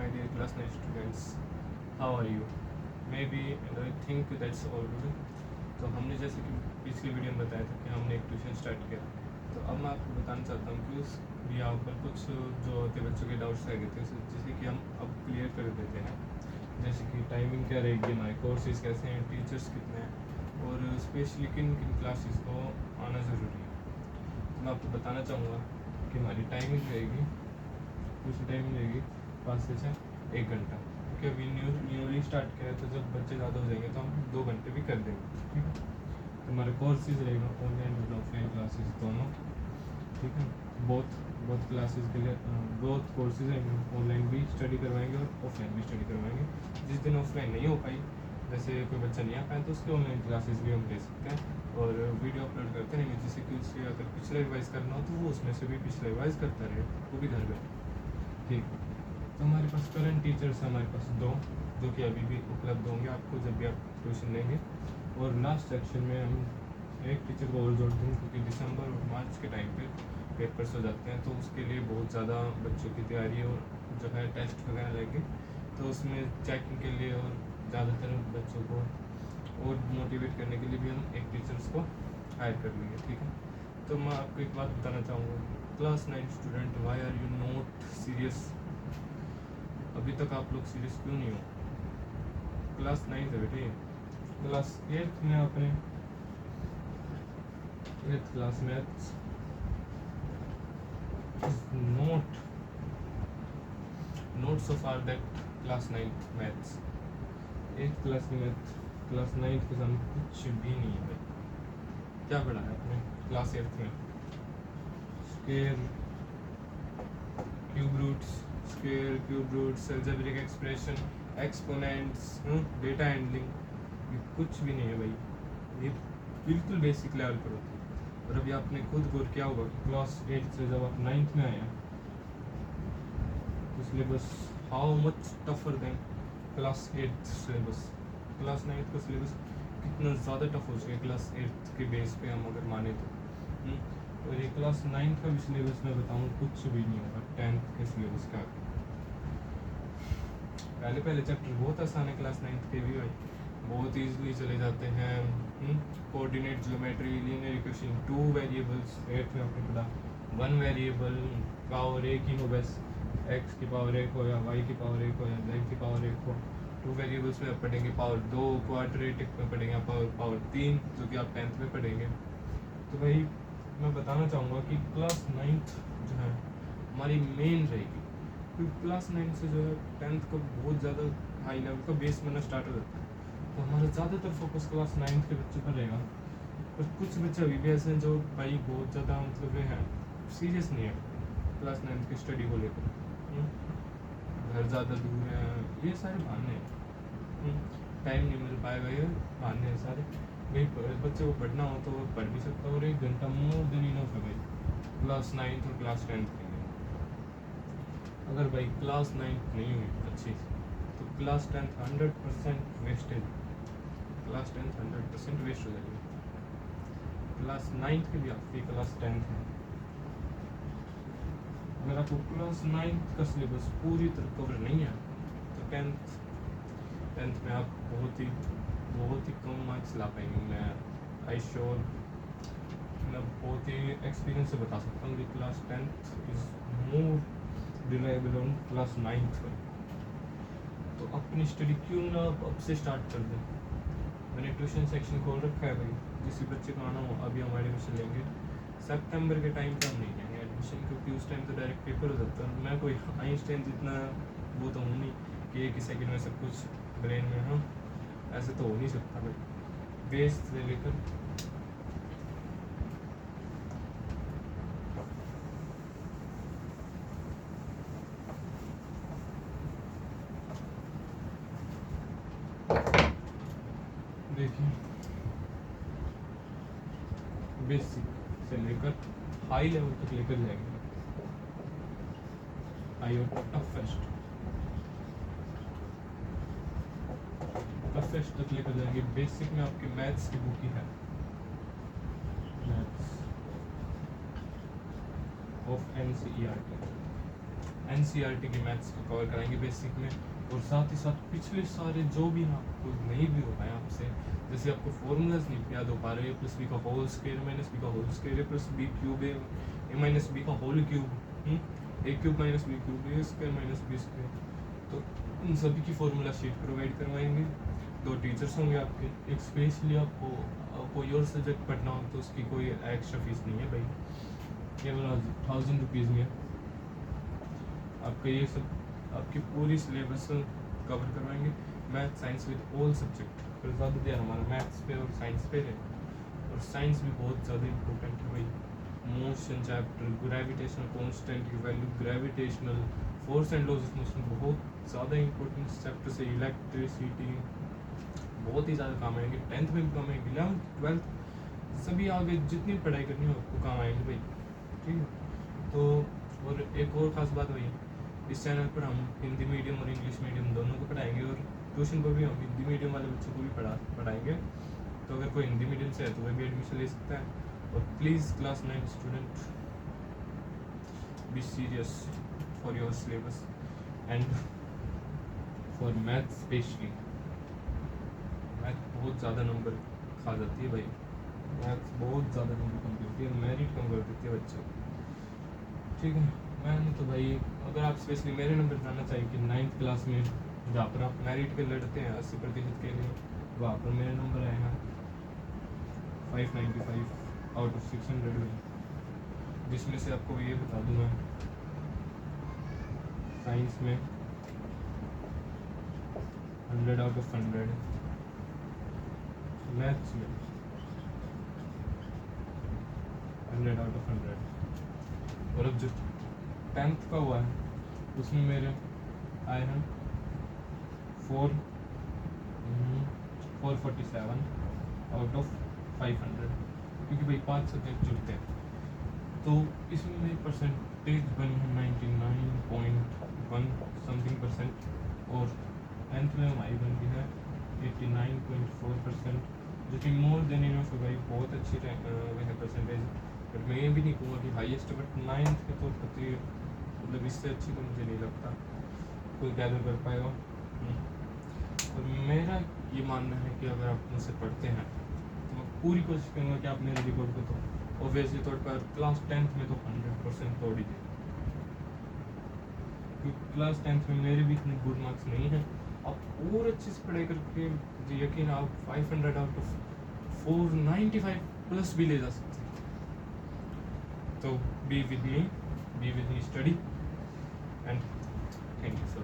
my dear class 9 students. How are you? Maybe and I think that's all good. तो हमने जैसे कि पिछली वीडियो में बताया था कि हमने एक ट्यूशन स्टार्ट किया, तो अब मैं आपको बताना चाहता हूँ कि उस यहाँ पर कुछ जो होते बच्चों के डाउट्स रह गए थे जैसे कि हम अब क्लियर कर देते हैं। जैसे कि टाइमिंग क्या रहेगी, हमारे कोर्सेज कैसे हैं, टीचर्स कितने हैं और स्पेशली किन किन क्लासेस को आना ज़रूरी है। तो मैं आपको बताना चाहूँगा कि हमारी टाइमिंग रहेगी, दूसरी टाइमिंग रहेगी 5 से 6 1 घंटा, क्योंकि अभी न्यूली स्टार्ट किया है, तो जब बच्चे ज़्यादा हो जाएंगे तो हम 2 घंटे भी कर देंगे। ठीक है, तो हमारे कोर्सेज रहेगा ऑनलाइन और ऑफलाइन क्लासेस दोनों। ठीक है, बहुत क्लासेस के लिए बहुत कोर्सेज हैं, ऑनलाइन भी स्टडी करवाएंगे और ऑफलाइन भी स्टडी करवाएंगे। जिस दिन ऑफलाइन नहीं हो पाई, जैसे कोई बच्चा नहीं आ पाया, तो उसके ऑनलाइन क्लासेस भी हम ले सकते हैं और वीडियो अपलोड करते रहेंगे, जैसे कि उससे अगर पिछला रिवाइज़ करना हो तो वो उसमें से भी पिछला रिवाइज़ करता रहे, वो भी घर में। ठीक, तो हमारे पास करंट टीचर्स हमारे पास 2 जो कि अभी भी उपलब्ध होंगे आपको जब भी आप ट्यूशन लेंगे। और लास्ट सेक्शन में हम एक टीचर को और जोड़ देंगे, क्योंकि दिसंबर और मार्च के टाइम पे पेपर्स हो जाते हैं, तो उसके लिए बहुत ज़्यादा बच्चों की तैयारी और जो है टेस्ट वगैरह लेंगे, तो उसमें चेकिंग के लिए और ज़्यादातर बच्चों को और मोटिवेट करने के लिए भी हम एक टीचर्स को हायर कर लेंगे। ठीक है, तो मैं आपको एक बात बताना चाहूँगा, class 9 student, why are you not serious? अभी तक आप लोग सीरियस क्यों नहीं हो? क्लास 9 है बेटे, क्लास 8 में आपने 8th class maths not so far that class 9th maths 8th class की मैथ क्लास 9th के सामने कुछ भी नहीं है भाई। क्या पढ़ा है आपने क्लास 8th में? Square, cube roots, algebraic expression, exponents, data handling, ये कुछ भी नहीं है भाई। ये बिल्कुल बेसिक लेवल पर होती है। और अभी आपने खुद गौर किया होगा कि क्लास 8 से जब आप 9th में आए हैं, तो syllabus how much tougher than class 8 syllabus. Class 9th का सिलेबस कितना ज़्यादा टफ हो चुका है क्लास 8 के बेस पे हम अगर माने तो। और ये क्लास 9th का भी सिलेबस मैं बताऊँ कुछ भी नहीं होगा 10th के सिलेबस का। पहले चैप्टर बहुत आसान है क्लास 9th के भी भाई, बहुत ईजिली चले जाते हैं। Coordinate geometry, linear equation, 2 variables 8th में आपने पढ़ा, 1 वेरिएबल, पावर 1 ही हो बस, x की पावर 1 हो या y की पावर 1 हो या z की पावर 1 हो। 2 वेरिएबल्स में आप पढ़ेंगे पावर 2, क्वाड्रेटिक में पढ़ेंगे पावर 3, जो कि आप 10th में पढ़ेंगे। तो भाई मैं बताना चाहूँगा कि क्लास 9th जो है हमारी मेन रहेगी, क्योंकि क्लास 9 से जो है 10th का बहुत ज़्यादा हाई लेवल का बेस बनना स्टार्ट हो जाता है, तो हमारा ज़्यादातर फोकस क्लास 9th के बच्चों पर रहेगा। और कुछ बच्चे अभी भी ऐसे हैं जो भाई बहुत ज़्यादा मतलब वे हैं सीरियस नहीं है क्लास 9th की स्टडी को लेकर, घर ज़्यादा दूर है, ये सारे बहाने हैं। टाइम नहीं मिल पाएगा, ये बहाने हैं सारे। भाई बच्चे को पढ़ना हो तो वो पढ़ भी सकता है, और 1 घंटा मोर देन इनफ है भाई क्लास 9th और क्लास 10th के लिए। अगर भाई क्लास 9th नहीं हुई अच्छी तो class 10th 100% wastage, class 10th 100% waste हो जाएगी। क्लास 9th की भी आपकी क्लास 10th है। अगर आपको क्लास 9th का सिलेबस पूरी तरह कवर नहीं है तो 10th में आप बहुत ही कम मार्क्स ला पाएंगे। मैं आई श्योर मैं बहुत ही एक्सपीरियंस से बता सकता हूँ कि class 10th is more reliable on class 9th। तो अपनी स्टडी क्यों ना अब से स्टार्ट कर दें। मैंने ट्यूशन सेक्शन खोल रखा है भाई, किसी बच्चे को आना हो अभी हम एडमिशन लेंगे। सितंबर के टाइम पे हम नहीं लेंगे एडमिशन, क्योंकि उस टाइम तो डायरेक्ट पेपर हो जाता है। मैं कोई आइंस्टाइन जितना वो तो हूँ नहीं कि एक ही सेकंड में सब कुछ ब्रेन में, हाँ ऐसे तो हो नहीं सकता भाई। बेस से लेकर देखिए बेसिक से लेकर हाई लेवल तक लेकर जाएंगे, हाई और टफेस्ट तक लेकर जाएंगे। बेसिक में आपकी मैथ्स की बुक ही है, मैथ्स ऑफ NCERT, NCERT की मैथ्स को कवर कराएंगे बेसिक में, और साथ ही साथ पिछले सारे जो भी आपको नहीं भी हो पाए आपसे, जैसे आपको फॉर्मूलाज नहीं याद हो पा रहे, ए प्लस बी का होल स्क्वायर माइनस बी का होल स्क्वायर, ए प्लस बी क्यूब ए माइनस बी का होल क्यूब, ए क्यूब माइनस बी क्यूब, ए स्क्वायर माइनस बी स्क्वायर, तो उन सभी की फॉर्मूला शीट प्रोवाइड करवाएंगे। 2 टीचर्स होंगे आपके, एक स्पेशली आपको कोई और सब्जेक्ट पढ़ना हो तो उसकी कोई एक्स्ट्रा फीस नहीं है भाई, केवल 1000 रुपीज़ में आपका ये सब आपकी पूरी सिलेबस कवर करवाएंगे। Math science with all subject, फिर ज़्यादा ध्यान हमारा मैथ्स पे और साइंस पे है, और साइंस भी बहुत ज़्यादा इम्पोर्टेंट है भाई। मोशन चैप्टर, ग्रेविटेशनल कांस्टेंट की value, gravitational force and laws of motion, बहुत ज़्यादा इंपॉर्टेंट चैप्टर से। इलेक्ट्रिसिटी बहुत ही ज़्यादा काम आएंगे, 10th में भी काम आएंगे, 11th 12th सभी आगे जितनी पढ़ाई करनी हो आपको काम आएंगे भाई, ठीक है। तो और एक और ख़ास बात भाई, इस चैनल पर हम हिंदी मीडियम और इंग्लिश मीडियम दोनों को पढ़ाएंगे, और ट्यूशन पर भी हम हिंदी मीडियम वाले बच्चों को भी पढ़ाएंगे। तो अगर कोई हिंदी मीडियम से है तो वह भी एडमिशन ले सकता है। और please class 9 student be serious for your syllabus and for math specially. Math बहुत ज़्यादा नंबर खा जाती है भाई, मैथ बहुत ज़्यादा नंबर कम करती है, मेरिट कम कर देती है बच्चों, ठीक है। मैंने तो भाई अगर आप स्पेशली मेरे नंबर जानना चाहिए कि 9th क्लास में जहाँ पर आप मेरिट के लड़ते हैं 80% के लिए, वहाँ पर मेरे नंबर आए हैं 595 आउट ऑफ 600 में, जिसमें से आपको ये बता दूँ मैं साइंस में 100 आउट ऑफ 100, मैथ्स में 100 आउट ऑफ 100, और अब जो 10th का हुआ है उसमें मेरे आए हैं 447 आउट ऑफ 500, क्योंकि भाई 5 सब्जेक्ट जुड़ते हैं। तो इसमें मेरी परसेंटेज बनी है 99.1 समथिंग परसेंट, और 10th में हमारी बन गई है 89.4%, जो कि मोर देन इनफ है भाई, बहुत अच्छी वह परसेंटेज। बट मैं ये भी नहीं कहूँगा कि हाईएस्ट, बट 9th के तो पति मतलब इससे अच्छी तो मुझे नहीं लगता कोई गैदर कर पाएगा। और मेरा ये मानना है कि अगर आप मुझसे पढ़ते हैं तो मैं पूरी कोशिश करूँगा कि आप मेरे रिकॉर्ड को तो ऑब्वियसली तौर पर क्लास 10th में तो 100% तोड़ ही दें, क्योंकि क्लास 10th में मेरे भी इतने गुड मार्क्स नहीं हैं। आप और अच्छे से पढ़ाई करके मुझे यकीन आप 500 आउट ऑफ 495 प्लस भी ले जा सकते हैं। तो be with me study and thank you for